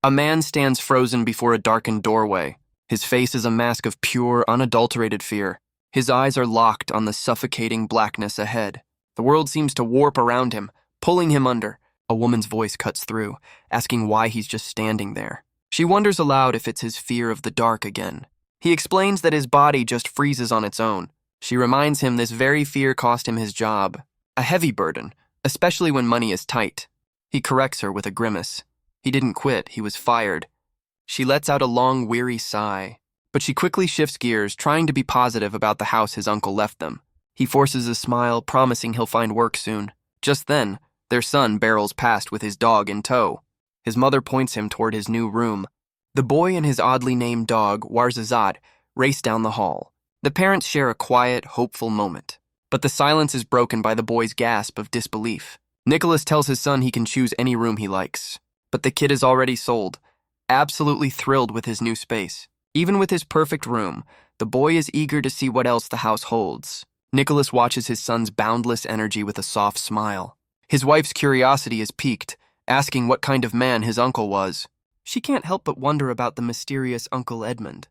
A man stands frozen before a darkened doorway. His face is a mask of pure, unadulterated fear. His eyes are locked on the suffocating blackness ahead. The world seems to warp around him, pulling him under. A woman's voice cuts through, asking why he's just standing there. She wonders aloud if it's his fear of the dark again. He explains that his body just freezes on its own. She reminds him this very fear cost him his job, a heavy burden, especially when money is tight. He corrects her with a grimace. He didn't quit, he was fired. She lets out a long, weary sigh, but she quickly shifts gears, trying to be positive about the house his uncle left them. He forces a smile, promising he'll find work soon. Just then, their son barrels past with his dog in tow. His mother points him toward his new room. The boy and his oddly named dog, Warzazat, race down the hall. The parents share a quiet, hopeful moment. But the silence is broken by the boy's gasp of disbelief. Nicholas tells his son he can choose any room he likes. But the kid is already sold, absolutely thrilled with his new space. Even with his perfect room, the boy is eager to see what else the house holds. Nicholas watches his son's boundless energy with a soft smile. His wife's curiosity is piqued, asking what kind of man his uncle was. She can't help but wonder about the mysterious Uncle Edmund,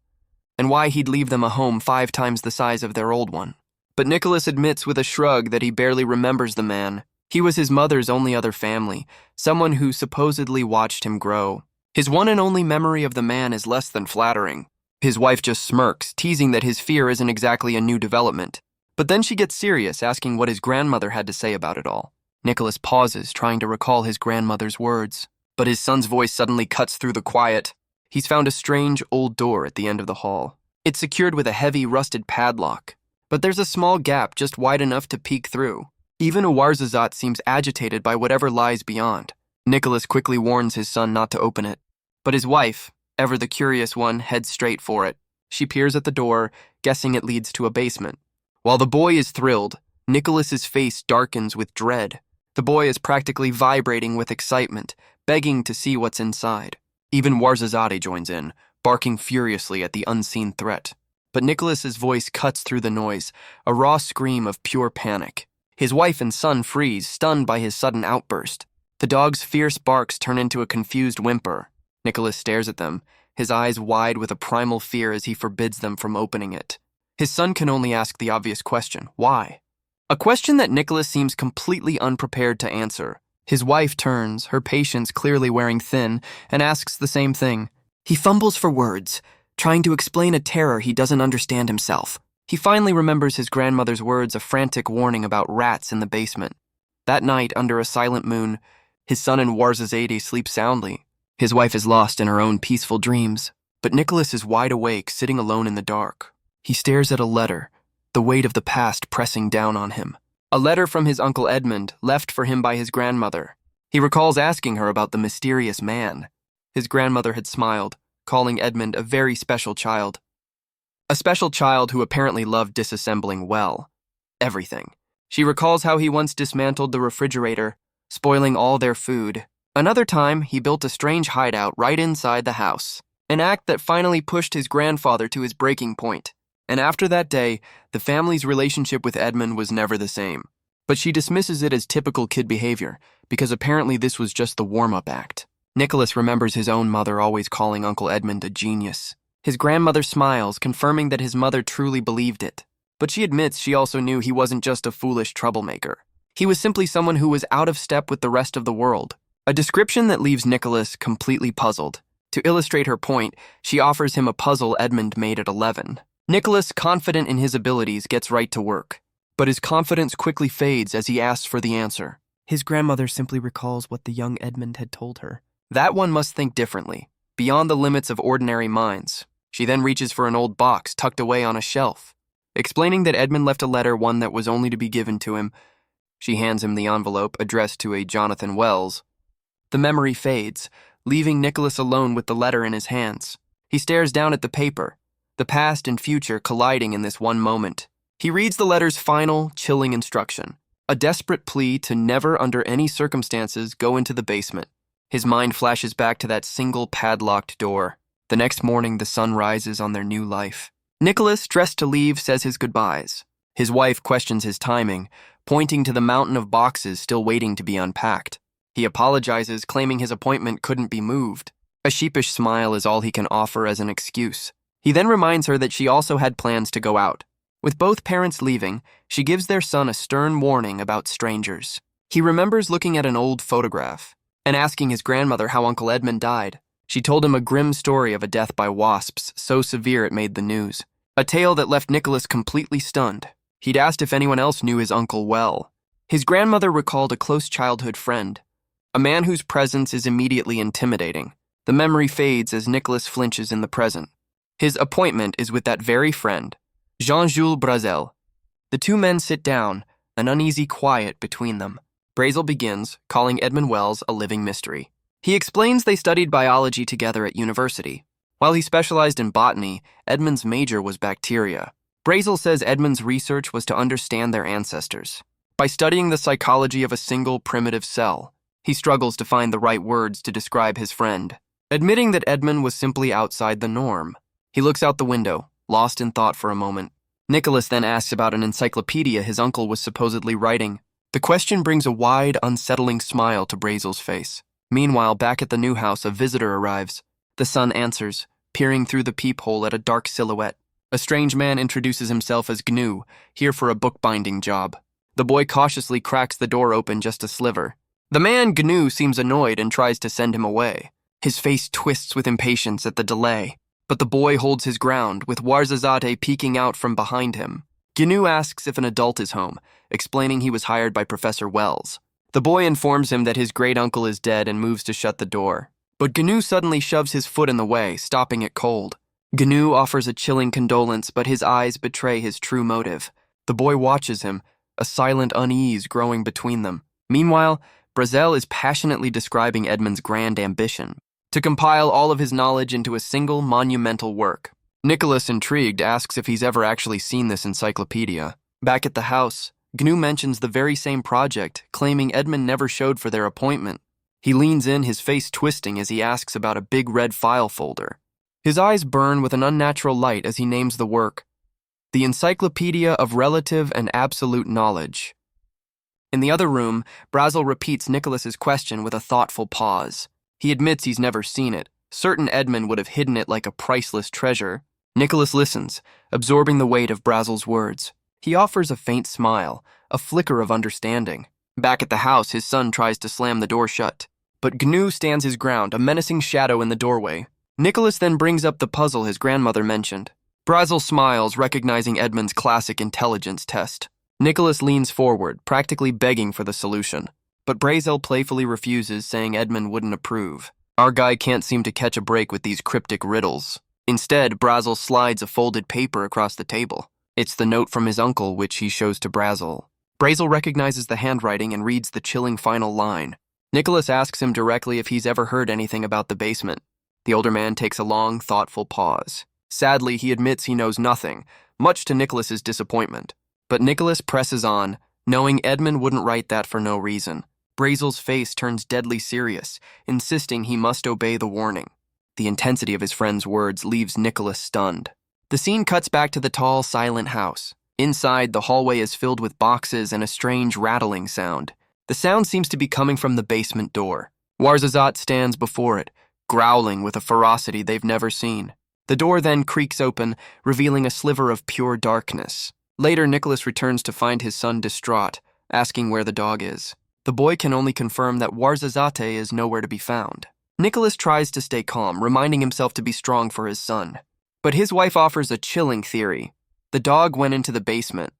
and why he'd leave them a home 5 times the size of their old one. But Nicholas admits with a shrug that he barely remembers the man. He was his mother's only other family, someone who supposedly watched him grow. His one and only memory of the man is less than flattering. His wife just smirks, teasing that his fear isn't exactly a new development. But then she gets serious, asking what his grandmother had to say about it all. Nicholas pauses, trying to recall his grandmother's words. But his son's voice suddenly cuts through the quiet. He's found a strange, old door at the end of the hall. It's secured with a heavy, rusted padlock. But there's a small gap just wide enough to peek through. Even Warzazat seems agitated by whatever lies beyond. Nicholas quickly warns his son not to open it. But his wife, ever the curious one, heads straight for it. She peers at the door, guessing it leads to a basement. While the boy is thrilled, Nicholas's face darkens with dread. The boy is practically vibrating with excitement, begging to see what's inside. Even Warzazade joins in, barking furiously at the unseen threat. But Nicholas's voice cuts through the noise, a raw scream of pure panic. His wife and son freeze, stunned by his sudden outburst. The dog's fierce barks turn into a confused whimper. Nicholas stares at them, his eyes wide with a primal fear as he forbids them from opening it. His son can only ask the obvious question, why? A question that Nicholas seems completely unprepared to answer. His wife turns, her patience clearly wearing thin, and asks the same thing. He fumbles for words, trying to explain a terror he doesn't understand himself. He finally remembers his grandmother's words, a frantic warning about rats in the basement. That night, under a silent moon, his son and Warzazade sleep soundly. His wife is lost in her own peaceful dreams, but Nicholas is wide awake, sitting alone in the dark. He stares at a letter, the weight of the past pressing down on him. A letter from his Uncle Edmund, left for him by his grandmother. He recalls asking her about the mysterious man. His grandmother had smiled, calling Edmund a very special child. A special child who apparently loved disassembling well. Everything. She recalls how he once dismantled the refrigerator, spoiling all their food. Another time, he built a strange hideout right inside the house. An act that finally pushed his grandfather to his breaking point. And after that day, the family's relationship with Edmund was never the same. But she dismisses it as typical kid behavior, because apparently this was just the warm-up act. Nicholas remembers his own mother always calling Uncle Edmund a genius. His grandmother smiles, confirming that his mother truly believed it. But she admits she also knew he wasn't just a foolish troublemaker. He was simply someone who was out of step with the rest of the world. A description that leaves Nicholas completely puzzled. To illustrate her point, she offers him a puzzle Edmund made at 11. Nicholas, confident in his abilities, gets right to work. But his confidence quickly fades as he asks for the answer. His grandmother simply recalls what the young Edmund had told her. That one must think differently, beyond the limits of ordinary minds. She then reaches for an old box tucked away on a shelf. Explaining that Edmund left a letter, one that was only to be given to him, she hands him the envelope addressed to a Jonathan Wells. The memory fades, leaving Nicholas alone with the letter in his hands. He stares down at the paper, the past and future colliding in this one moment. He reads the letter's final, chilling instruction, a desperate plea to never under any circumstances go into the basement. His mind flashes back to that single padlocked door. The next morning, the sun rises on their new life. Nicholas, dressed to leave, says his goodbyes. His wife questions his timing, pointing to the mountain of boxes still waiting to be unpacked. He apologizes, claiming his appointment couldn't be moved. A sheepish smile is all he can offer as an excuse. He then reminds her that she also had plans to go out. With both parents leaving, she gives their son a stern warning about strangers. He remembers looking at an old photograph and asking his grandmother how Uncle Edmund died. She told him a grim story of a death by wasps, so severe it made the news. A tale that left Nicholas completely stunned. He'd asked if anyone else knew his uncle well. His grandmother recalled a close childhood friend, a man whose presence is immediately intimidating. The memory fades as Nicholas flinches in the present. His appointment is with that very friend, Jean-Jules Brazel. The two men sit down, an uneasy quiet between them. Brazel begins, calling Edmund Wells a living mystery. He explains they studied biology together at university. While he specialized in botany, Edmund's major was bacteria. Brazel says Edmund's research was to understand their ancestors. By studying the psychology of a single primitive cell, he struggles to find the right words to describe his friend, admitting that Edmund was simply outside the norm. He looks out the window, lost in thought for a moment. Nicholas then asks about an encyclopedia his uncle was supposedly writing. The question brings a wide, unsettling smile to Brazel's face. Meanwhile, back at the new house, a visitor arrives. The son answers, peering through the peephole at a dark silhouette. A strange man introduces himself as Gnu, here for a bookbinding job. The boy cautiously cracks the door open just a sliver. The man, Gnu, seems annoyed and tries to send him away. His face twists with impatience at the delay, but the boy holds his ground, with Warzazate peeking out from behind him. Gnu asks if an adult is home, explaining he was hired by Professor Wells. The boy informs him that his great-uncle is dead and moves to shut the door. But Gnu suddenly shoves his foot in the way, stopping it cold. Gnu offers a chilling condolence, but his eyes betray his true motive. The boy watches him, a silent unease growing between them. Meanwhile, Brazel is passionately describing Edmund's grand ambition, to compile all of his knowledge into a single monumental work. Nicholas, intrigued, asks if he's ever actually seen this encyclopedia. Back at the house, Gnu mentions the very same project, claiming Edmund never showed for their appointment. He leans in, his face twisting as he asks about a big red file folder. His eyes burn with an unnatural light as he names the work, The Encyclopedia of Relative and Absolute Knowledge. In the other room, Brazel repeats Nicholas's question with a thoughtful pause. He admits he's never seen it. Certain Edmund would have hidden it like a priceless treasure. Nicholas listens, absorbing the weight of Brazel's words. He offers a faint smile, a flicker of understanding. Back at the house, his son tries to slam the door shut. But Gnu stands his ground, a menacing shadow in the doorway. Nicholas then brings up the puzzle his grandmother mentioned. Brazel smiles, recognizing Edmund's classic intelligence test. Nicholas leans forward, practically begging for the solution. But Brazel playfully refuses, saying Edmund wouldn't approve. Our guy can't seem to catch a break with these cryptic riddles. Instead, Brazel slides a folded paper across the table. It's the note from his uncle, which he shows to Brazel. Brazel recognizes the handwriting and reads the chilling final line. Nicholas asks him directly if he's ever heard anything about the basement. The older man takes a long, thoughtful pause. Sadly, he admits he knows nothing, much to Nicholas's disappointment. But Nicholas presses on, knowing Edmund wouldn't write that for no reason. Brazel's face turns deadly serious, insisting he must obey the warning. The intensity of his friend's words leaves Nicholas stunned. The scene cuts back to the tall, silent house. Inside, the hallway is filled with boxes and a strange rattling sound. The sound seems to be coming from the basement door. Warzazat stands before it, growling with a ferocity they've never seen. The door then creaks open, revealing a sliver of pure darkness. Later, Nicholas returns to find his son distraught, asking where the dog is. The boy can only confirm that Warzazate is nowhere to be found. Nicholas tries to stay calm, reminding himself to be strong for his son. But his wife offers a chilling theory. The dog went into the basement.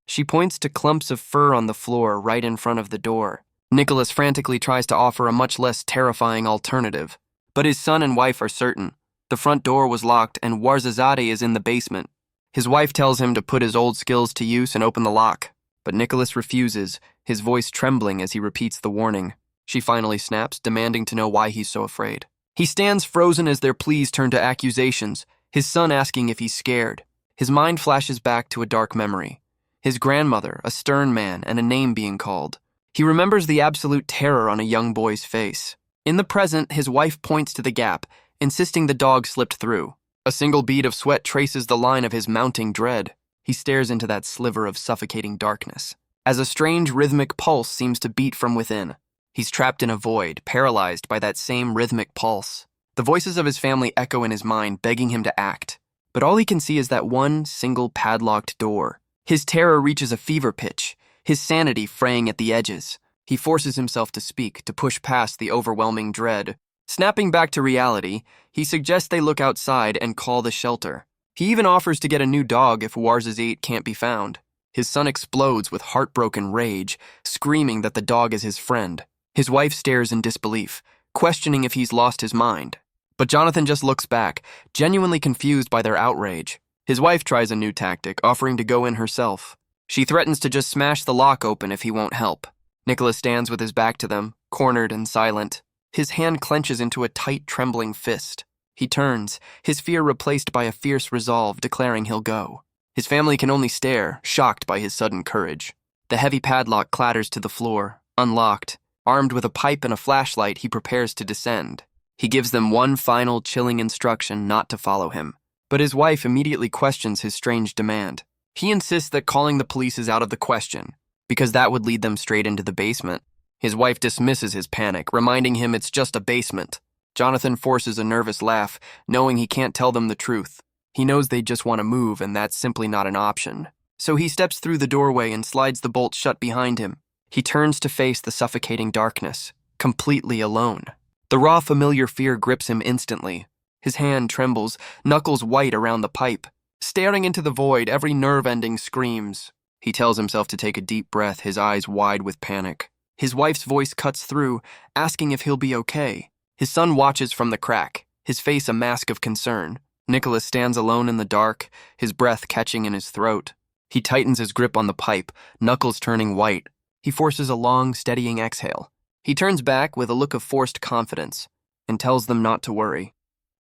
She points to clumps of fur on the floor right in front of the door. Nicholas frantically tries to offer a much less terrifying alternative. But his son and wife are certain. The front door was locked and Warzazate is in the basement. His wife tells him to put his old skills to use and open the lock. But Nicholas refuses, his voice trembling as he repeats the warning. She finally snaps, demanding to know why he's so afraid. He stands frozen as their pleas turn to accusations, his son asking if he's scared. His mind flashes back to a dark memory. His grandmother, a stern man, and a name being called. He remembers the absolute terror on a young boy's face. In the present, his wife points to the gap, insisting the dog slipped through. A single bead of sweat traces the line of his mounting dread. He stares into that sliver of suffocating darkness, as a strange rhythmic pulse seems to beat from within. He's trapped in a void, paralyzed by that same rhythmic pulse. The voices of his family echo in his mind, begging him to act. But all he can see is that one single padlocked door. His terror reaches a fever pitch, his sanity fraying at the edges. He forces himself to speak, to push past the overwhelming dread. Snapping back to reality, he suggests they look outside and call the shelter. He even offers to get a new dog if Wars's 8 can't be found. His son explodes with heartbroken rage, screaming that the dog is his friend. His wife stares in disbelief, questioning if he's lost his mind. But Jonathan just looks back, genuinely confused by their outrage. His wife tries a new tactic, offering to go in herself. She threatens to just smash the lock open if he won't help. Nicholas stands with his back to them, cornered and silent. His hand clenches into a tight, trembling fist. He turns, his fear replaced by a fierce resolve, declaring he'll go. His family can only stare, shocked by his sudden courage. The heavy padlock clatters to the floor, unlocked. Armed with a pipe and a flashlight, he prepares to descend. He gives them one final chilling instruction not to follow him. But his wife immediately questions his strange demand. He insists that calling the police is out of the question, because that would lead them straight into the basement. His wife dismisses his panic, reminding him it's just a basement. Jonathan forces a nervous laugh, knowing he can't tell them the truth. He knows they just want to move, and that's simply not an option. So he steps through the doorway and slides the bolt shut behind him. He turns to face the suffocating darkness, completely alone. The raw, familiar fear grips him instantly. His hand trembles, knuckles white around the pipe. Staring into the void, every nerve ending screams. He tells himself to take a deep breath, his eyes wide with panic. His wife's voice cuts through, asking if he'll be okay. His son watches from the crack, his face a mask of concern. Nicholas stands alone in the dark, his breath catching in his throat. He tightens his grip on the pipe, knuckles turning white. He forces a long, steadying exhale. He turns back with a look of forced confidence and tells them not to worry.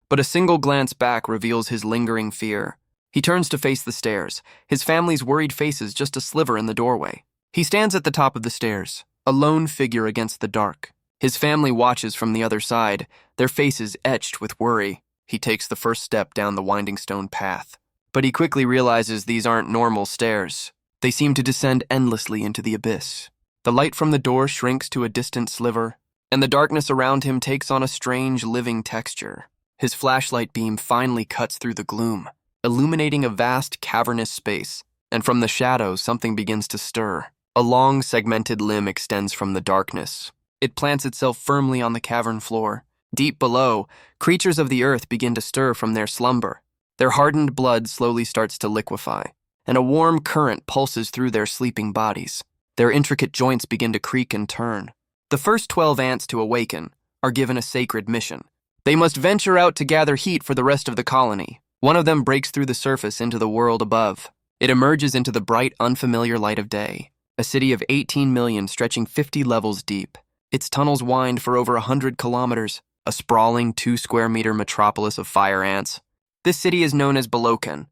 But a single glance back reveals his lingering fear. He turns to face the stairs, his family's worried faces just a sliver in the doorway. He stands at the top of the stairs, a lone figure against the dark. His family watches from the other side, their faces etched with worry. He takes the first step down the winding stone path. But he quickly realizes these aren't normal stairs. They seem to descend endlessly into the abyss. The light from the door shrinks to a distant sliver, and the darkness around him takes on a strange, living texture. His flashlight beam finally cuts through the gloom, illuminating a vast, cavernous space, and from the shadows something begins to stir. A long, segmented limb extends from the darkness. It plants itself firmly on the cavern floor. Deep below, creatures of the earth begin to stir from their slumber. Their hardened blood slowly starts to liquefy, and a warm current pulses through their sleeping bodies. Their intricate joints begin to creak and turn. The first 12 ants to awaken are given a sacred mission. They must venture out to gather heat for the rest of the colony. One of them breaks through the surface into the world above. It emerges into the bright, unfamiliar light of day, a city of 18 million stretching 50 levels deep. Its tunnels wind for over 100 kilometers, a sprawling 2-square-meter metropolis of fire ants. This city is known as Belokan,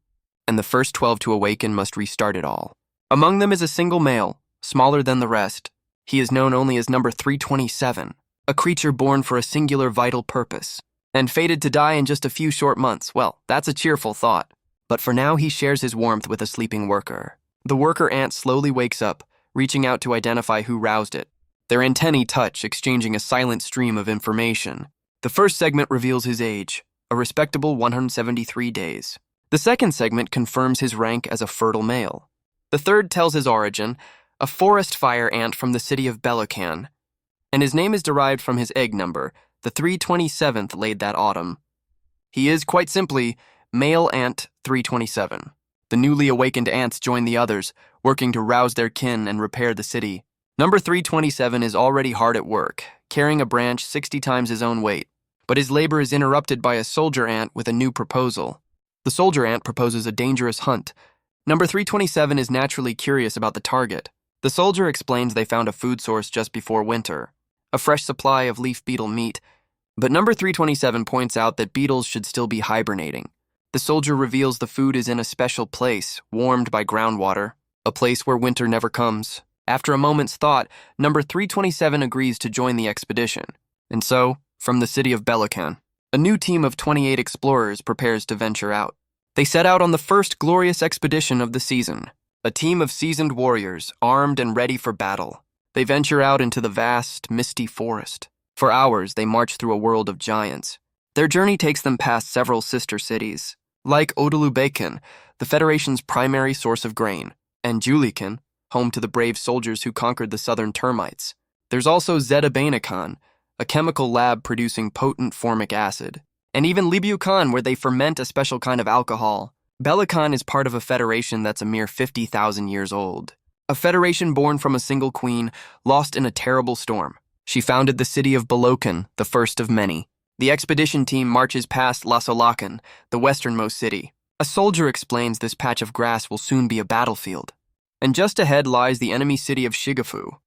and the first 12 to awaken must restart it all. Among them is a single male, smaller than the rest. He is known only as number 327, a creature born for a singular vital purpose, and fated to die in just a few short months. Well, that's a cheerful thought. But for now, he shares his warmth with a sleeping worker. The worker ant slowly wakes up, reaching out to identify who roused it. Their antennae touch, exchanging a silent stream of information. The first segment reveals his age, a respectable 173 days. The second segment confirms his rank as a fertile male. The third tells his origin, a forest fire ant from the city of Belokan, and his name is derived from his egg number, the 327th laid that autumn. He is, quite simply, male ant 327. The newly awakened ants join the others, working to rouse their kin and repair the city. Number 327 is already hard at work, carrying a branch 60 times his own weight. But his labor is interrupted by a soldier ant with a new proposal. The soldier ant proposes a dangerous hunt. Number 327 is naturally curious about the target. The soldier explains they found a food source just before winter, a fresh supply of leaf beetle meat, but number 327 points out that beetles should still be hibernating. The soldier reveals the food is in a special place, warmed by groundwater, a place where winter never comes. After a moment's thought, number 327 agrees to join the expedition. And so, from the city of Belokan, a new team of 28 explorers prepares to venture out. They set out on the first glorious expedition of the season, a team of seasoned warriors, armed and ready for battle. They venture out into the vast, misty forest. For hours, they march through a world of giants. Their journey takes them past several sister cities, like Odulubekin, the Federation's primary source of grain, and Julikin, home to the brave soldiers who conquered the southern termites. There's also Zedabanikon, a chemical lab producing potent formic acid, and even Libyukan, where they ferment a special kind of alcohol. Belikon is part of a federation that's a mere 50,000 years old. A federation born from a single queen, lost in a terrible storm. She founded the city of Belokan, the first of many. The expedition team marches past Lasolakan, the westernmost city. A soldier explains this patch of grass will soon be a battlefield. And just ahead lies the enemy city of Shigafu.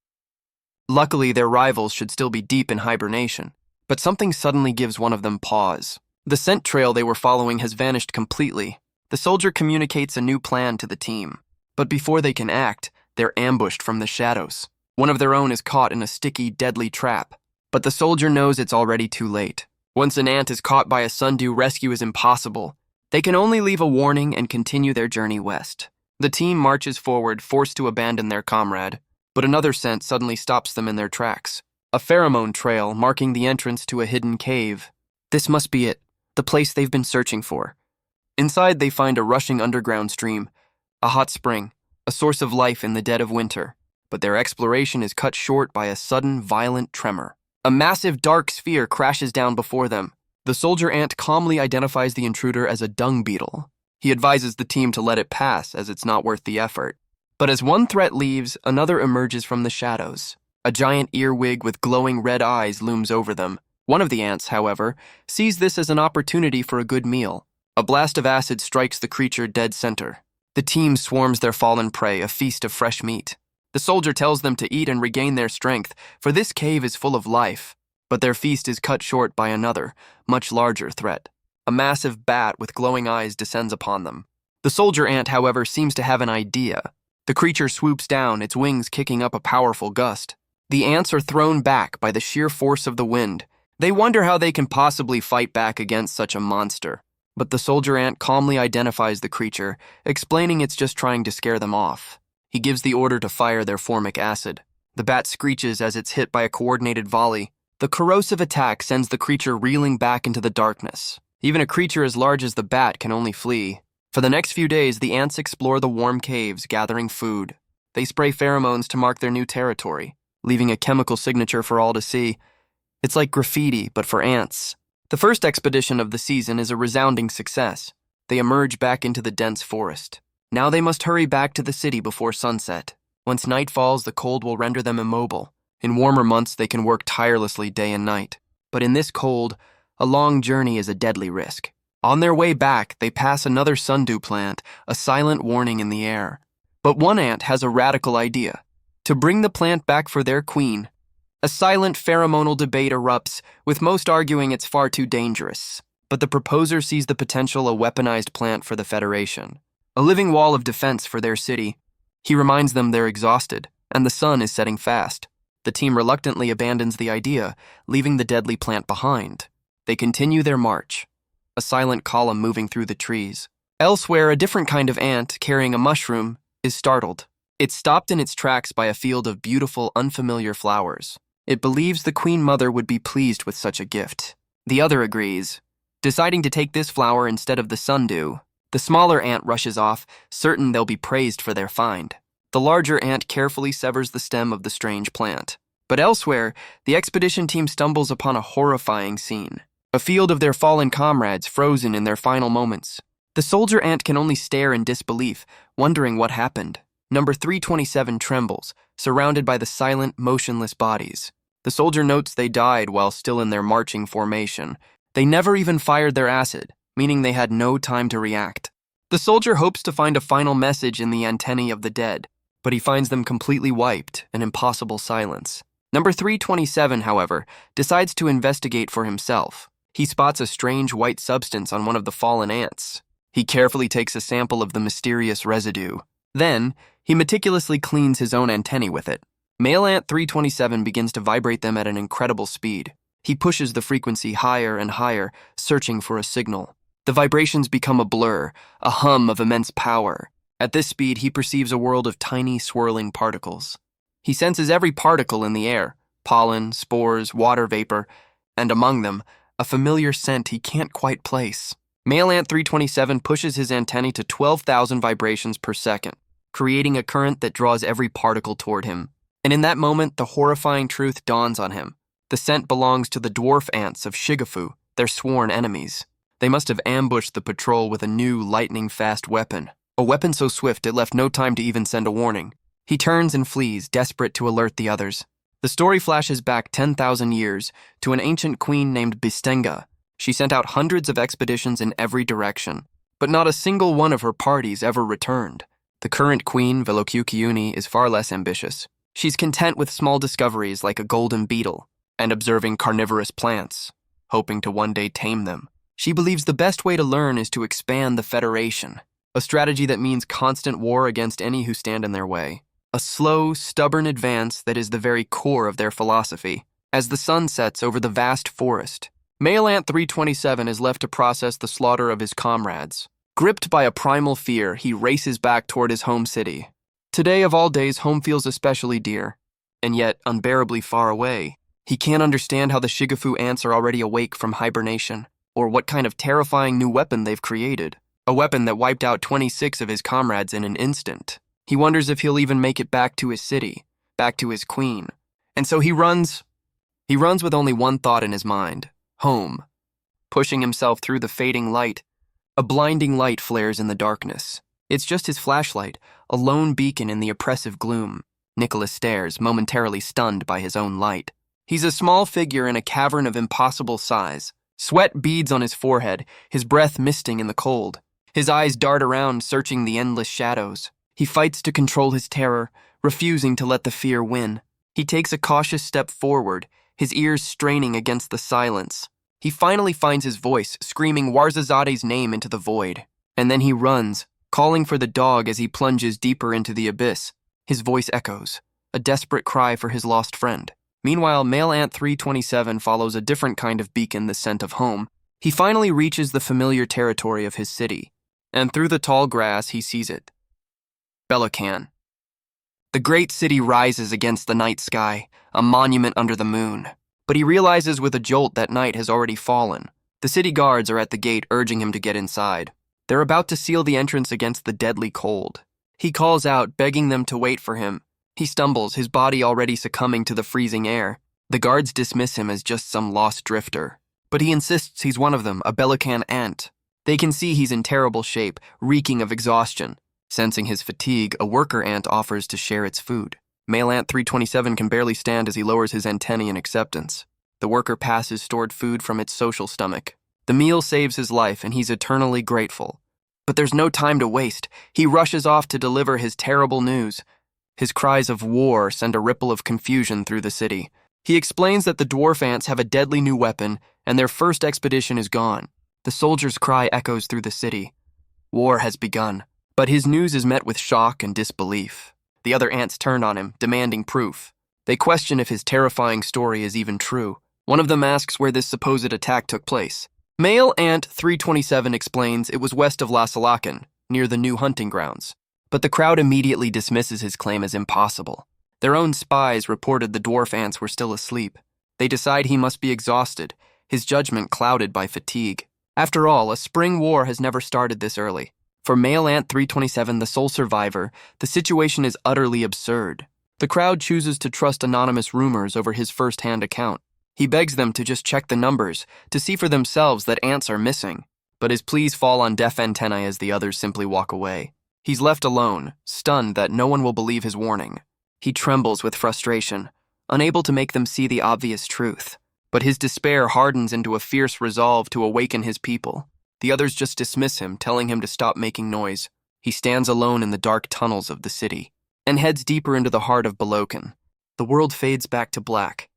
Luckily, their rivals should still be deep in hibernation, but something suddenly gives one of them pause. The scent trail they were following has vanished completely. The soldier communicates a new plan to the team, but before they can act, they're ambushed from the shadows. One of their own is caught in a sticky, deadly trap, but the soldier knows it's already too late. Once an ant is caught by a sundew, rescue is impossible. They can only leave a warning and continue their journey west. The team marches forward, forced to abandon their comrade, but another scent suddenly stops them in their tracks. A pheromone trail marking the entrance to a hidden cave. This must be it, the place they've been searching for. Inside, they find a rushing underground stream, a hot spring, a source of life in the dead of winter. But their exploration is cut short by a sudden, violent tremor. A massive dark sphere crashes down before them. The soldier ant calmly identifies the intruder as a dung beetle. He advises the team to let it pass, as it's not worth the effort. But as one threat leaves, another emerges from the shadows. A giant earwig with glowing red eyes looms over them. One of the ants, however, sees this as an opportunity for a good meal. A blast of acid strikes the creature dead center. The team swarms their fallen prey, a feast of fresh meat. The soldier tells them to eat and regain their strength, for this cave is full of life. But their feast is cut short by another, much larger threat. A massive bat with glowing eyes descends upon them. The soldier ant, however, seems to have an idea. The creature swoops down, its wings kicking up a powerful gust. The ants are thrown back by the sheer force of the wind. They wonder how they can possibly fight back against such a monster. But the soldier ant calmly identifies the creature, explaining it's just trying to scare them off. He gives the order to fire their formic acid. The bat screeches as it's hit by a coordinated volley. The corrosive attack sends the creature reeling back into the darkness. Even a creature as large as the bat can only flee. For the next few days, the ants explore the warm caves, gathering food. They spray pheromones to mark their new territory, leaving a chemical signature for all to see. It's like graffiti, but for ants. The first expedition of the season is a resounding success. They emerge back into the dense forest. Now they must hurry back to the city before sunset. Once night falls, the cold will render them immobile. In warmer months, they can work tirelessly day and night. But in this cold, a long journey is a deadly risk. On their way back, they pass another sundew plant, a silent warning in the air. But one ant has a radical idea: to bring the plant back for their queen. A silent pheromonal debate erupts, with most arguing it's far too dangerous. But the proposer sees the potential a weaponized plant for the Federation. A living wall of defense for their city. He reminds them they're exhausted, and the sun is setting fast. The team reluctantly abandons the idea, leaving the deadly plant behind. They continue their march, a silent column moving through the trees. Elsewhere, a different kind of ant, carrying a mushroom, is startled. It's stopped in its tracks by a field of beautiful, unfamiliar flowers. It believes the Queen Mother would be pleased with such a gift. The other agrees, deciding to take this flower instead of the sundew. The smaller ant rushes off, certain they'll be praised for their find. The larger ant carefully severs the stem of the strange plant. But elsewhere, the expedition team stumbles upon a horrifying scene. A field of their fallen comrades frozen in their final moments. The soldier ant can only stare in disbelief, wondering what happened. Number 327 trembles, surrounded by the silent, motionless bodies. The soldier notes they died while still in their marching formation. They never even fired their acid, meaning they had no time to react. The soldier hopes to find a final message in the antennae of the dead, but he finds them completely wiped, an impossible silence. Number 327, however, decides to investigate for himself. He spots a strange white substance on one of the fallen ants. He carefully takes a sample of the mysterious residue. Then, he meticulously cleans his own antennae with it. Male ant 327 begins to vibrate them at an incredible speed. He pushes the frequency higher and higher, searching for a signal. The vibrations become a blur, a hum of immense power. At this speed, he perceives a world of tiny, swirling particles. He senses every particle in the air: pollen, spores, water vapor, and among them, a familiar scent he can't quite place. Male ant 327 pushes his antennae to 12,000 vibrations per second, creating a current that draws every particle toward him. And in that moment, the horrifying truth dawns on him. The scent belongs to the dwarf ants of Shigafu, their sworn enemies. They must have ambushed the patrol with a new, lightning-fast weapon. A weapon so swift it left no time to even send a warning. He turns and flees, desperate to alert the others. The story flashes back 10,000 years to an ancient queen named Bistenga. She sent out hundreds of expeditions in every direction, but not a single one of her parties ever returned. The current queen, Velokyukyuni, is far less ambitious. She's content with small discoveries like a golden beetle and observing carnivorous plants, hoping to one day tame them. She believes the best way to learn is to expand the Federation, a strategy that means constant war against any who stand in their way. A slow, stubborn advance that is the very core of their philosophy. As the sun sets over the vast forest, Male Ant 327 is left to process the slaughter of his comrades. Gripped by a primal fear, he races back toward his home city. Today of all days, home feels especially dear, and yet unbearably far away. He can't understand how the Shigafu ants are already awake from hibernation, or what kind of terrifying new weapon they've created. A weapon that wiped out 26 of his comrades in an instant. He wonders if he'll even make it back to his city, back to his queen. And so he runs. He runs with only one thought in his mind: home. Pushing himself through the fading light, a blinding light flares in the darkness. It's just his flashlight, a lone beacon in the oppressive gloom. Nicholas stares, momentarily stunned by his own light. He's a small figure in a cavern of impossible size. Sweat beads on his forehead, his breath misting in the cold. His eyes dart around, searching the endless shadows. He fights to control his terror, refusing to let the fear win. He takes a cautious step forward, his ears straining against the silence. He finally finds his voice, screaming Warzazade's name into the void. And then he runs, calling for the dog as he plunges deeper into the abyss. His voice echoes, a desperate cry for his lost friend. Meanwhile, Male Ant 327 follows a different kind of beacon, the scent of home. He finally reaches the familiar territory of his city, and through the tall grass he sees it. Belokan. The great city rises against the night sky, a monument under the moon. But he realizes with a jolt that night has already fallen. The city guards are at the gate urging him to get inside. They're about to seal the entrance against the deadly cold. He calls out, begging them to wait for him. He stumbles, his body already succumbing to the freezing air. The guards dismiss him as just some lost drifter. But he insists he's one of them, a Belokan ant. They can see he's in terrible shape, reeking of exhaustion. Sensing his fatigue, a worker ant offers to share its food. Male Ant 327 can barely stand as he lowers his antennae in acceptance. The worker passes stored food from its social stomach. The meal saves his life, and he's eternally grateful. But there's no time to waste. He rushes off to deliver his terrible news. His cries of war send a ripple of confusion through the city. He explains that the dwarf ants have a deadly new weapon, and their first expedition is gone. The soldier's cry echoes through the city. War has begun. But his news is met with shock and disbelief. The other ants turn on him, demanding proof. They question if his terrifying story is even true. One of them asks where this supposed attack took place. Male Ant 327 explains it was west of Lasalakan, near the new hunting grounds. But the crowd immediately dismisses his claim as impossible. Their own spies reported the dwarf ants were still asleep. They decide he must be exhausted, his judgment clouded by fatigue. After all, a spring war has never started this early. For Male Ant 327, the sole survivor, the situation is utterly absurd. The crowd chooses to trust anonymous rumors over his first-hand account. He begs them to just check the numbers, to see for themselves that ants are missing. But his pleas fall on deaf antennae as the others simply walk away. He's left alone, stunned that no one will believe his warning. He trembles with frustration, unable to make them see the obvious truth. But his despair hardens into a fierce resolve to awaken his people. The others just dismiss him, telling him to stop making noise. He stands alone in the dark tunnels of the city and heads deeper into the heart of Belokan. The world fades back to black.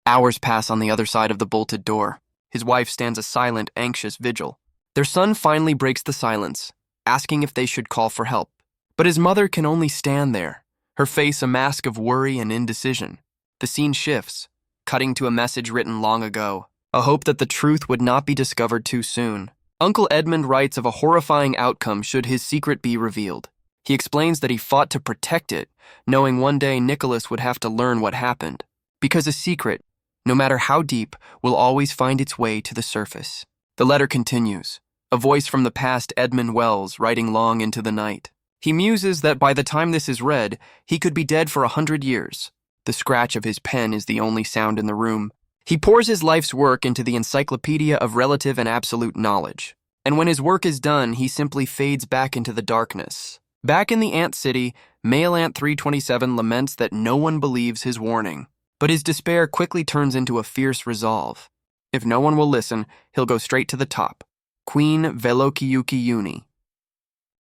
Hours pass on the other side of the bolted door. His wife stands a silent, anxious vigil. Their son finally breaks the silence, asking if they should call for help. But his mother can only stand there, her face a mask of worry and indecision. The scene shifts, cutting to a message written long ago, a hope that the truth would not be discovered too soon. Uncle Edmund writes of a horrifying outcome should his secret be revealed. He explains that he fought to protect it, knowing one day Nicholas would have to learn what happened. Because a secret, no matter how deep, will always find its way to the surface. The letter continues, a voice from the past Edmund Wells writing long into the night. He muses that by the time this is read, he could be dead for 100 years. The scratch of his pen is the only sound in the room. He pours his life's work into the encyclopedia of relative and absolute knowledge. And when his work is done, he simply fades back into the darkness. Back in the Ant City, male Ant 327 laments that no one believes his warning. But his despair quickly turns into a fierce resolve. If no one will listen, he'll go straight to the top. Queen Velokiyuki.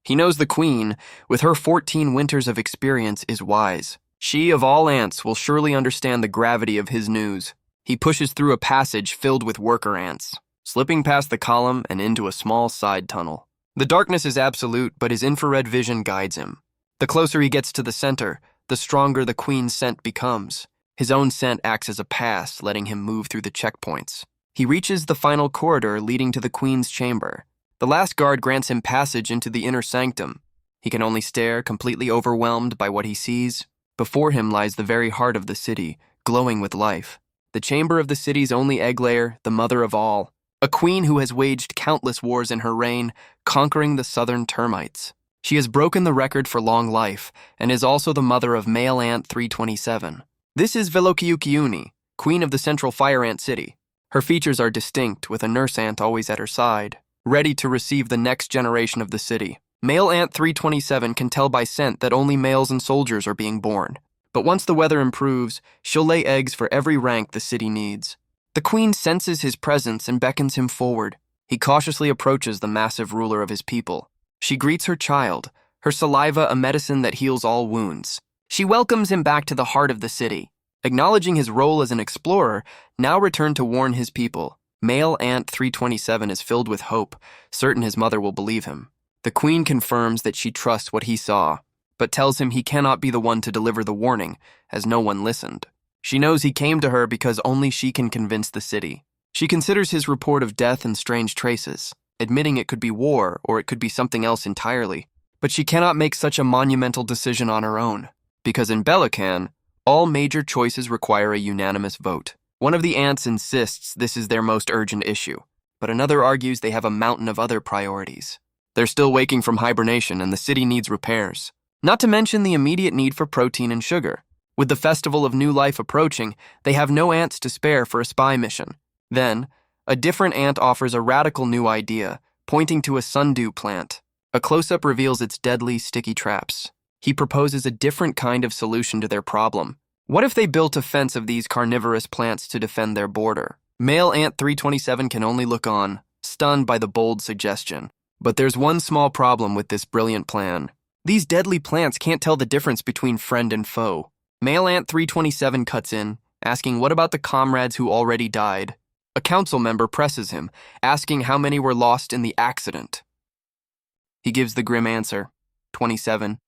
He knows the queen, with her 14 winters of experience, is wise. She, of all ants, will surely understand the gravity of his news. He pushes through a passage filled with worker ants, slipping past the column and into a small side tunnel. The darkness is absolute, but his infrared vision guides him. The closer he gets to the center, the stronger the queen's scent becomes. His own scent acts as a pass, letting him move through the checkpoints. He reaches the final corridor leading to the queen's chamber. The last guard grants him passage into the inner sanctum. He can only stare, completely overwhelmed by what he sees. Before him lies the very heart of the city, glowing with life. The chamber of the city's only egg layer, the mother of all. A queen who has waged countless wars in her reign, conquering the southern termites. She has broken the record for long life, and is also the mother of male ant 327. This is Velokiyuki, queen of the central fire ant city. Her features are distinct, with a nurse ant always at her side, ready to receive the next generation of the city. Male ant 327 can tell by scent that only males and soldiers are being born. But once the weather improves, she'll lay eggs for every rank the city needs. The queen senses his presence and beckons him forward. He cautiously approaches the massive ruler of his people. She greets her child, her saliva a medicine that heals all wounds. She welcomes him back to the heart of the city. Acknowledging his role as an explorer, now returned to warn his people. Male ant 327 is filled with hope, certain his mother will believe him. The queen confirms that she trusts what he saw, but tells him he cannot be the one to deliver the warning, as no one listened. She knows he came to her because only she can convince the city. She considers his report of death and strange traces, admitting it could be war or it could be something else entirely. But she cannot make such a monumental decision on her own, because in Belacan, all major choices require a unanimous vote. One of the ants insists this is their most urgent issue, but another argues they have a mountain of other priorities. They're still waking from hibernation and the city needs repairs. Not to mention the immediate need for protein and sugar. With the Festival of New Life approaching, they have no ants to spare for a spy mission. Then, a different ant offers a radical new idea, pointing to a sundew plant. A close-up reveals its deadly, sticky traps. He proposes a different kind of solution to their problem. What if they built a fence of these carnivorous plants to defend their border? Male ant 327 can only look on, stunned by the bold suggestion. But there's one small problem with this brilliant plan. These deadly plants can't tell the difference between friend and foe. Male ant 327 cuts in, asking what about the comrades who already died? A council member presses him, asking how many were lost in the accident. He gives the grim answer, 27.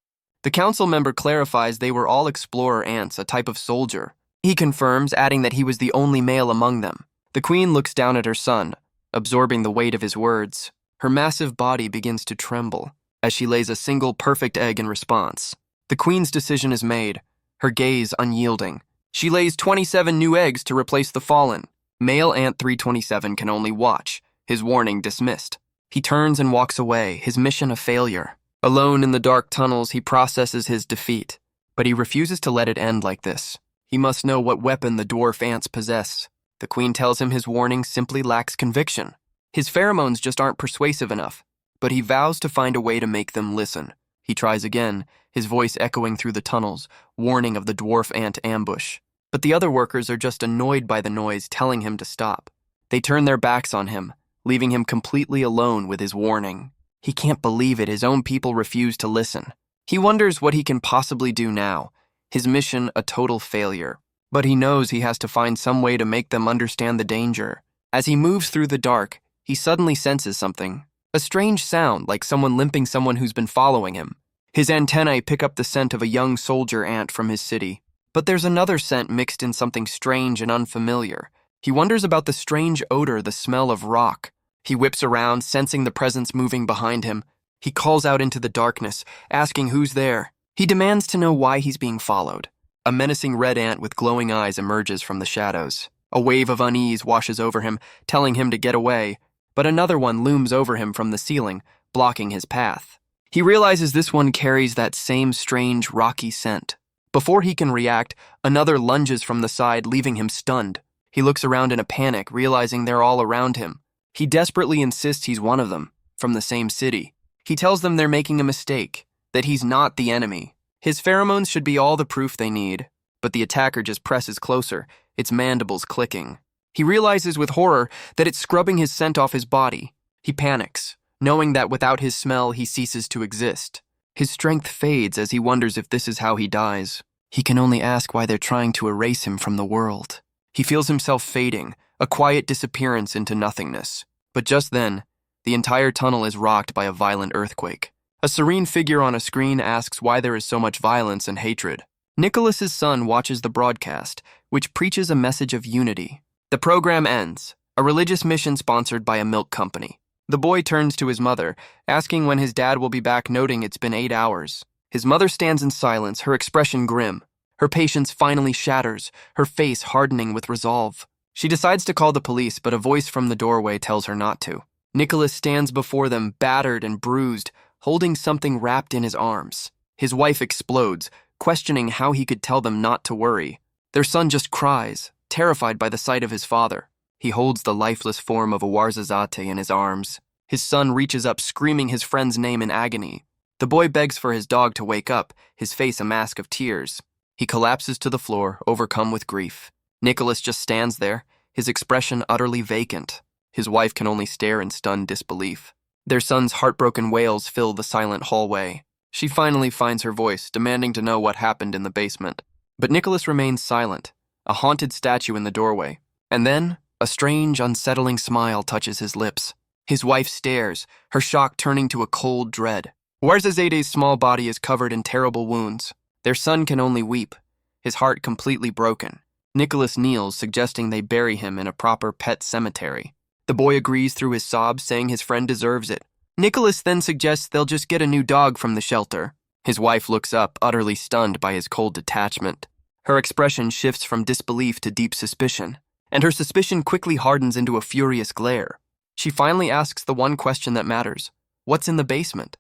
The council member clarifies they were all explorer ants, a type of soldier. He confirms, adding that he was the only male among them. The queen looks down at her son, absorbing the weight of his words. Her massive body begins to tremble as she lays a single perfect egg in response. The queen's decision is made, her gaze unyielding. She lays 27 new eggs to replace the fallen. Male ant 327 can only watch, his warning dismissed. He turns and walks away, his mission a failure. Alone in the dark tunnels, he processes his defeat, but he refuses to let it end like this. He must know what weapon the dwarf ants possess. The queen tells him his warning simply lacks conviction. His pheromones just aren't persuasive enough, but he vows to find a way to make them listen. He tries again, his voice echoing through the tunnels, warning of the dwarf ant ambush. But the other workers are just annoyed by the noise, telling him to stop. They turn their backs on him, leaving him completely alone with his warning. He can't believe it, his own people refuse to listen. He wonders what he can possibly do now, his mission a total failure. But he knows he has to find some way to make them understand the danger. As he moves through the dark, he suddenly senses something. A strange sound, like someone limping someone who's been following him. His antennae pick up the scent of a young soldier ant from his city. But there's another scent mixed in something strange and unfamiliar. He wonders about the strange odor, the smell of rock. He whips around, sensing the presence moving behind him. He calls out into the darkness, asking who's there. He demands to know why he's being followed. A menacing red ant with glowing eyes emerges from the shadows. A wave of unease washes over him, telling him to get away, but another one looms over him from the ceiling, blocking his path. He realizes this one carries that same strange, rocky scent. Before he can react, another lunges from the side, leaving him stunned. He looks around in a panic, realizing they're all around him. He desperately insists he's one of them, from the same city. He tells them they're making a mistake, that he's not the enemy. His pheromones should be all the proof they need, but the attacker just presses closer, its mandibles clicking. He realizes with horror that it's scrubbing his scent off his body. He panics, knowing that without his smell he ceases to exist. His strength fades as he wonders if this is how he dies. He can only ask why they're trying to erase him from the world. He feels himself fading, a quiet disappearance into nothingness. But just then, the entire tunnel is rocked by a violent earthquake. A serene figure on a screen asks why there is so much violence and hatred. Nicholas's son watches the broadcast, which preaches a message of unity. The program ends, a religious mission sponsored by a milk company. The boy turns to his mother, asking when his dad will be back, noting it's been 8 hours. His mother stands in silence, her expression grim. Her patience finally shatters, her face hardening with resolve. She decides to call the police, but a voice from the doorway tells her not to. Nicholas stands before them, battered and bruised, holding something wrapped in his arms. His wife explodes, questioning how he could tell them not to worry. Their son just cries, terrified by the sight of his father. He holds the lifeless form of a Warzazate in his arms. His son reaches up, screaming his friend's name in agony. The boy begs for his dog to wake up, his face a mask of tears. He collapses to the floor, overcome with grief. Nicholas just stands there, his expression utterly vacant. His wife can only stare in stunned disbelief. Their son's heartbroken wails fill the silent hallway. She finally finds her voice, demanding to know what happened in the basement. But Nicholas remains silent, a haunted statue in the doorway. And then, a strange, unsettling smile touches his lips. His wife stares, her shock turning to a cold dread. Warzazade's small body is covered in terrible wounds. Their son can only weep, his heart completely broken. Nicholas kneels, suggesting they bury him in a proper pet cemetery. The boy agrees through his sobs, saying his friend deserves it. Nicholas then suggests they'll just get a new dog from the shelter. His wife looks up, utterly stunned by his cold detachment. Her expression shifts from disbelief to deep suspicion, and her suspicion quickly hardens into a furious glare. She finally asks the one question that matters: what's in the basement?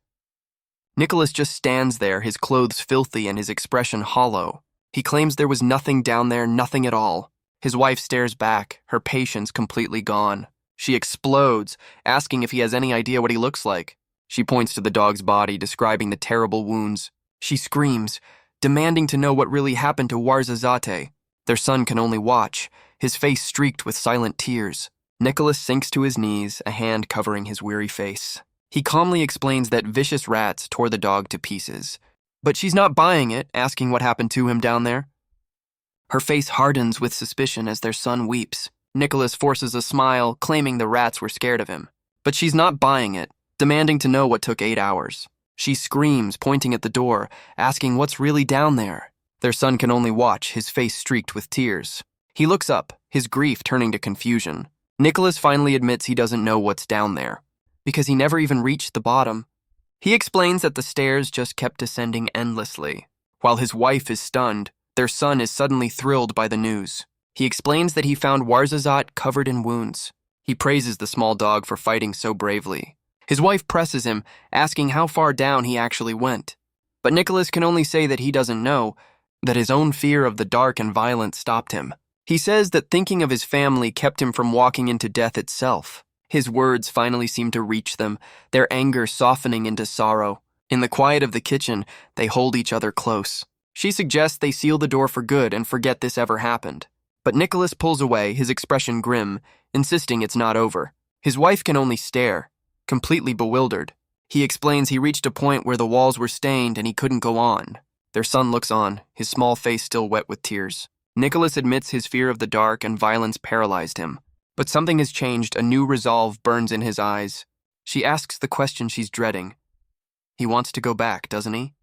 Nicholas just stands there, his clothes filthy and his expression hollow. He claims there was nothing down there, nothing at all. His wife stares back, her patience completely gone. She explodes, asking if he has any idea what he looks like. She points to the dog's body, describing the terrible wounds. She screams, demanding to know what really happened to Warzazate. Their son can only watch, his face streaked with silent tears. Nicholas sinks to his knees, a hand covering his weary face. He calmly explains that vicious rats tore the dog to pieces. But she's not buying it, asking what happened to him down there. Her face hardens with suspicion as their son weeps. Nicholas forces a smile, claiming the rats were scared of him. But she's not buying it, demanding to know what took 8 hours. She screams, pointing at the door, asking what's really down there. Their son can only watch, his face streaked with tears. He looks up, his grief turning to confusion. Nicholas finally admits he doesn't know what's down there, because he never even reached the bottom. He explains that the stairs just kept descending endlessly. While his wife is stunned, their son is suddenly thrilled by the news. He explains that he found Warzazat covered in wounds. He praises the small dog for fighting so bravely. His wife presses him, asking how far down he actually went. But Nicholas can only say that he doesn't know, that his own fear of the dark and violence stopped him. He says that thinking of his family kept him from walking into death itself. His words finally seem to reach them, their anger softening into sorrow. In the quiet of the kitchen, they hold each other close. She suggests they seal the door for good and forget this ever happened. But Nicholas pulls away, his expression grim, insisting it's not over. His wife can only stare, completely bewildered. He explains he reached a point where the walls were stained and he couldn't go on. Their son looks on, his small face still wet with tears. Nicholas admits his fear of the dark and violence paralyzed him. But something has changed, a new resolve burns in his eyes. She asks the question she's dreading. He wants to go back, doesn't he?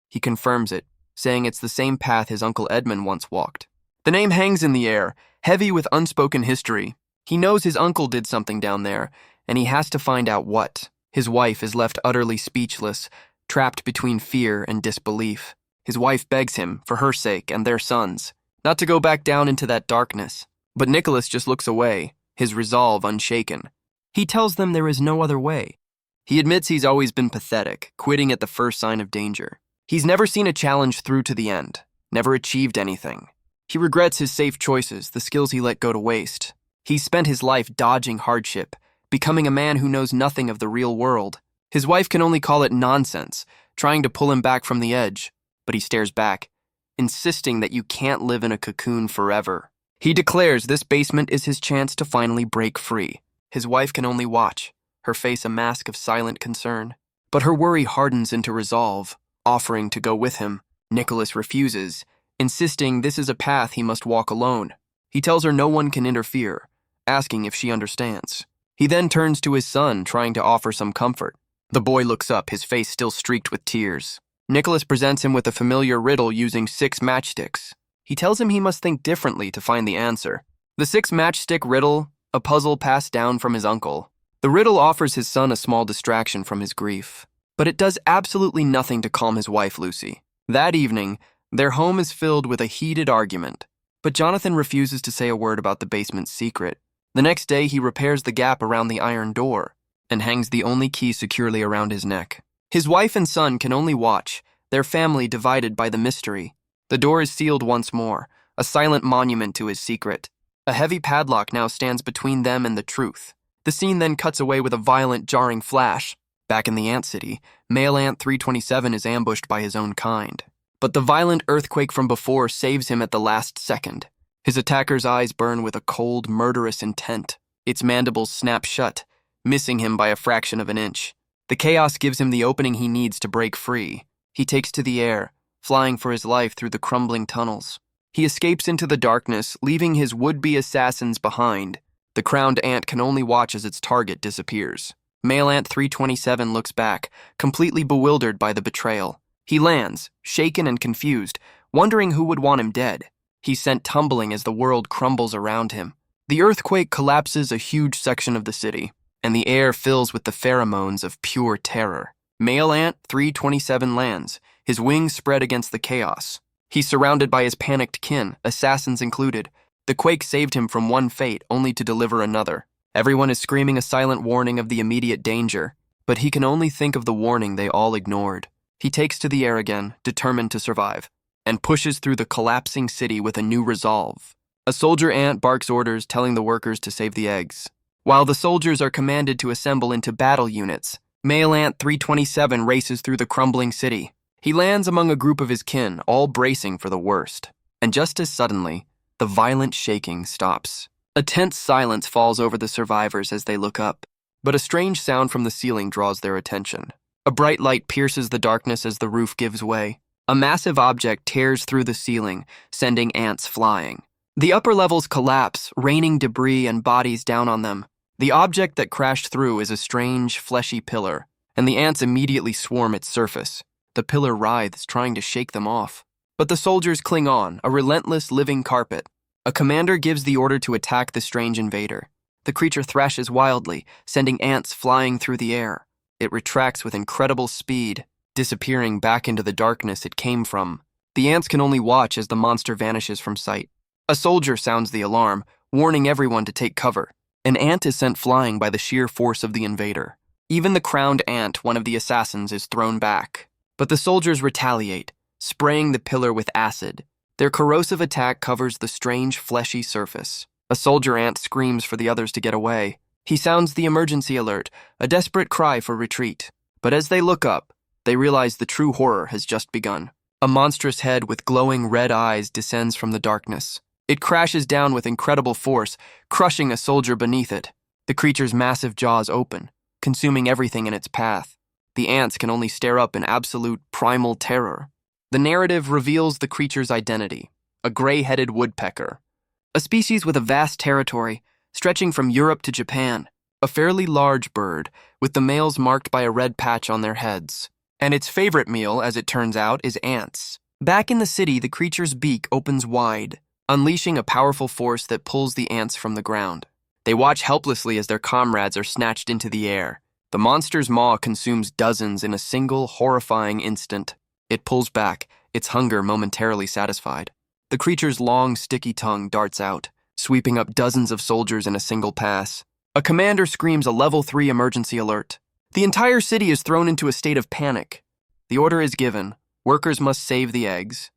He confirms it, saying it's the same path his Uncle Edmund once walked. The name hangs in the air, heavy with unspoken history. He knows his uncle did something down there, and he has to find out what. His wife is left utterly speechless, trapped between fear and disbelief. His wife begs him, for her sake and their son's, not to go back down into that darkness. But Nicholas just looks away, his resolve unshaken. He tells them there is no other way. He admits he's always been pathetic, quitting at the first sign of danger. He's never seen a challenge through to the end, never achieved anything. He regrets his safe choices, the skills he let go to waste. He's spent his life dodging hardship, becoming a man who knows nothing of the real world. His wife can only call it nonsense, trying to pull him back from the edge, but he stares back, insisting that you can't live in a cocoon forever. He declares this basement is his chance to finally break free. His wife can only watch, her face a mask of silent concern. But her worry hardens into resolve, offering to go with him. Nicholas refuses, insisting this is a path he must walk alone. He tells her no one can interfere, asking if she understands. He then turns to his son, trying to offer some comfort. The boy looks up, his face still streaked with tears. Nicholas presents him with a familiar riddle using 6 matchsticks. He tells him he must think differently to find the answer. The 6 matchstick riddle, a puzzle passed down from his uncle. The riddle offers his son a small distraction from his grief, but it does absolutely nothing to calm his wife, Lucy. That evening, their home is filled with a heated argument, but Jonathan refuses to say a word about the basement's secret. The next day, he repairs the gap around the iron door and hangs the only key securely around his neck. His wife and son can only watch, their family divided by the mystery. The door is sealed once more, a silent monument to his secret. A heavy padlock now stands between them and the truth. The scene then cuts away with a violent, jarring flash. Back in the Ant City, male Ant 327 is ambushed by his own kind. But the violent earthquake from before saves him at the last second. His attacker's eyes burn with a cold, murderous intent. Its mandibles snap shut, missing him by a fraction of an inch. The chaos gives him the opening he needs to break free. He takes to the air, flying for his life through the crumbling tunnels. He escapes into the darkness, leaving his would-be assassins behind. The crowned ant can only watch as its target disappears. Male Ant 327 looks back, completely bewildered by the betrayal. He lands, shaken and confused, wondering who would want him dead. He's sent tumbling as the world crumbles around him. The earthquake collapses a huge section of the city, and the air fills with the pheromones of pure terror. Male Ant 327 lands, his wings spread against the chaos. He's surrounded by his panicked kin, assassins included. The quake saved him from one fate, only to deliver another. Everyone is screaming a silent warning of the immediate danger, but he can only think of the warning they all ignored. He takes to the air again, determined to survive, and pushes through the collapsing city with a new resolve. A soldier ant barks orders telling the workers to save the eggs. While the soldiers are commanded to assemble into battle units, male Ant 327 races through the crumbling city. He lands among a group of his kin, all bracing for the worst. And just as suddenly, the violent shaking stops. A tense silence falls over the survivors as they look up, but a strange sound from the ceiling draws their attention. A bright light pierces the darkness as the roof gives way. A massive object tears through the ceiling, sending ants flying. The upper levels collapse, raining debris and bodies down on them. The object that crashed through is a strange, fleshy pillar, and the ants immediately swarm its surface. The pillar writhes, trying to shake them off. But the soldiers cling on, a relentless living carpet. A commander gives the order to attack the strange invader. The creature thrashes wildly, sending ants flying through the air. It retracts with incredible speed, disappearing back into the darkness it came from. The ants can only watch as the monster vanishes from sight. A soldier sounds the alarm, warning everyone to take cover. An ant is sent flying by the sheer force of the invader. Even the crowned ant, one of the assassins, is thrown back. But the soldiers retaliate, spraying the pillar with acid. Their corrosive attack covers the strange, fleshy surface. A soldier ant screams for the others to get away. He sounds the emergency alert, a desperate cry for retreat. But as they look up, they realize the true horror has just begun. A monstrous head with glowing red eyes descends from the darkness. It crashes down with incredible force, crushing a soldier beneath it. The creature's massive jaws open, consuming everything in its path. The ants can only stare up in absolute primal terror. The narrative reveals the creature's identity, a gray-headed woodpecker, a species with a vast territory stretching from Europe to Japan, a fairly large bird with the males marked by a red patch on their heads. And its favorite meal, as it turns out, is ants. Back in the city, the creature's beak opens wide, unleashing a powerful force that pulls the ants from the ground. They watch helplessly as their comrades are snatched into the air. The monster's maw consumes dozens in a single, horrifying instant. It pulls back, its hunger momentarily satisfied. The creature's long, sticky tongue darts out, sweeping up dozens of soldiers in a single pass. A commander screams a level 3 emergency alert. The entire city is thrown into a state of panic. The order is given. Workers must save the eggs,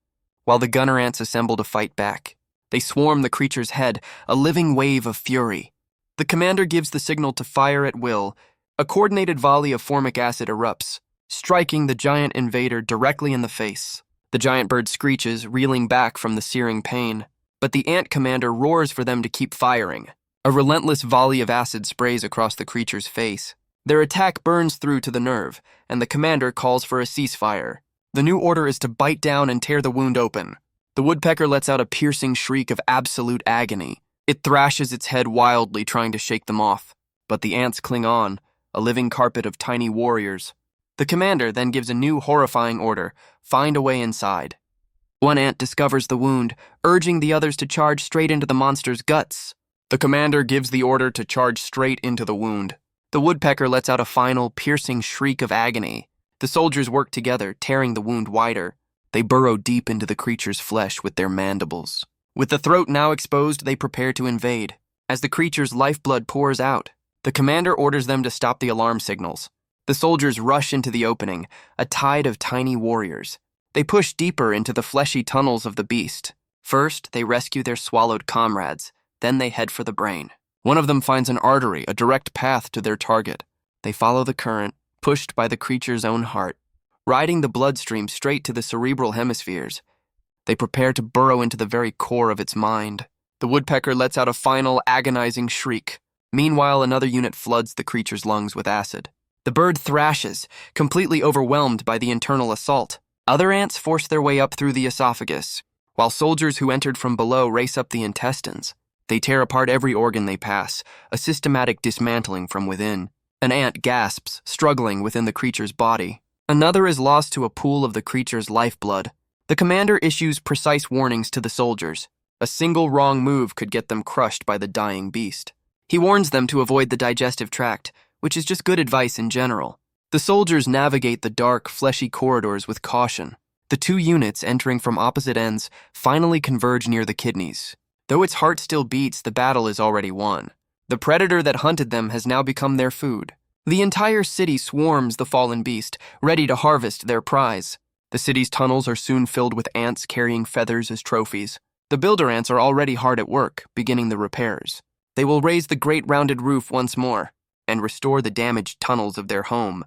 while the gunner ants assemble to fight back. They swarm the creature's head, a living wave of fury. The commander gives the signal to fire at will. A coordinated volley of formic acid erupts, striking the giant invader directly in the face. The giant bird screeches, reeling back from the searing pain, but the ant commander roars for them to keep firing. A relentless volley of acid sprays across the creature's face. Their attack burns through to the nerve, and the commander calls for a ceasefire. The new order is to bite down and tear the wound open. The woodpecker lets out a piercing shriek of absolute agony. It thrashes its head wildly, trying to shake them off. But the ants cling on, a living carpet of tiny warriors. The commander then gives a new horrifying order: find a way inside. One ant discovers the wound, urging the others to charge straight into the monster's guts. The commander gives the order to charge straight into the wound. The woodpecker lets out a final, piercing shriek of agony. The soldiers work together, tearing the wound wider. They burrow deep into the creature's flesh with their mandibles. With the throat now exposed, they prepare to invade. As the creature's lifeblood pours out, the commander orders them to stop the alarm signals. The soldiers rush into the opening, a tide of tiny warriors. They push deeper into the fleshy tunnels of the beast. First, they rescue their swallowed comrades. Then they head for the brain. One of them finds an artery, a direct path to their target. They follow the current, pushed by the creature's own heart, riding the bloodstream straight to the cerebral hemispheres. They prepare to burrow into the very core of its mind. The woodpecker lets out a final, agonizing shriek. Meanwhile, another unit floods the creature's lungs with acid. The bird thrashes, completely overwhelmed by the internal assault. Other ants force their way up through the esophagus, while soldiers who entered from below race up the intestines. They tear apart every organ they pass, a systematic dismantling from within. An ant gasps, struggling within the creature's body. Another is lost to a pool of the creature's lifeblood. The commander issues precise warnings to the soldiers. A single wrong move could get them crushed by the dying beast. He warns them to avoid the digestive tract, which is just good advice in general. The soldiers navigate the dark, fleshy corridors with caution. The two units, entering from opposite ends, finally converge near the kidneys. Though its heart still beats, the battle is already won. The predator that hunted them has now become their food. The entire city swarms the fallen beast, ready to harvest their prize. The city's tunnels are soon filled with ants carrying feathers as trophies. The builder ants are already hard at work, beginning the repairs. They will raise the great rounded roof once more, and restore the damaged tunnels of their home.